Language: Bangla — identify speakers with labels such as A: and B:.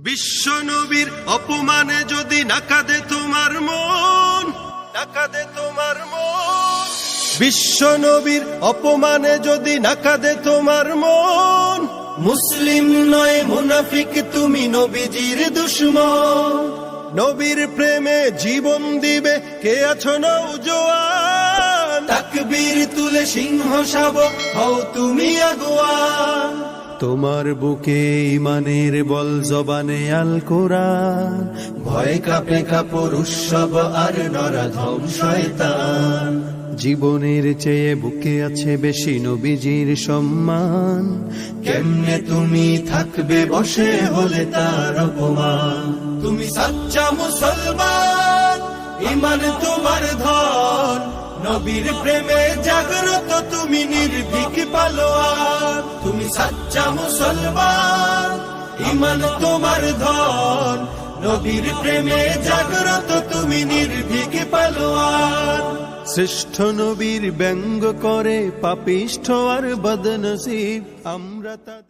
A: বিশ্ব নবীর অপমানে যদি না কাঁদে তোমার মন, না কাঁদে তোমার মন। বিশ্ব নবীর অপমানে যদি না কাঁদে তোমার মন, মুসলিম নয় মুনাফিক তুমি, নবীজির দুশমন। নবীর প্রেমে জীবন দিবে কে আছো নওজোয়ান, তাকবীর তুলে সিংহ শাবক হও তুমি আগুয়ান। তোমার বুকে ইমানের বল, জবানে আল কোরআন, ভয় কাঁপে কাপড় উৎসব আর নরাধম শয়তান। জীবনের চেয়ে বুকে আছে বেশি নবীজির সম্মান, কেমনে তুমি থাকবে বসে হলে তার অপমান। তুমি সাচ্চা মুসলমান, ইমান তোমার ধন, নবীর প্রেমে জাগ্রত তুমি নির্ভীক পালোয়ান। তুমি সাচ্চা মুসলমান, ইমান তোমার ধন, নবীর প্রেমে জাগ্রত তুমি নির্ভীক পালোয়ান। শ্রেষ্ঠ নবীর ব্যঙ্গ করে পাপিষ্ঠ আর বদনসিব আমরা তাদের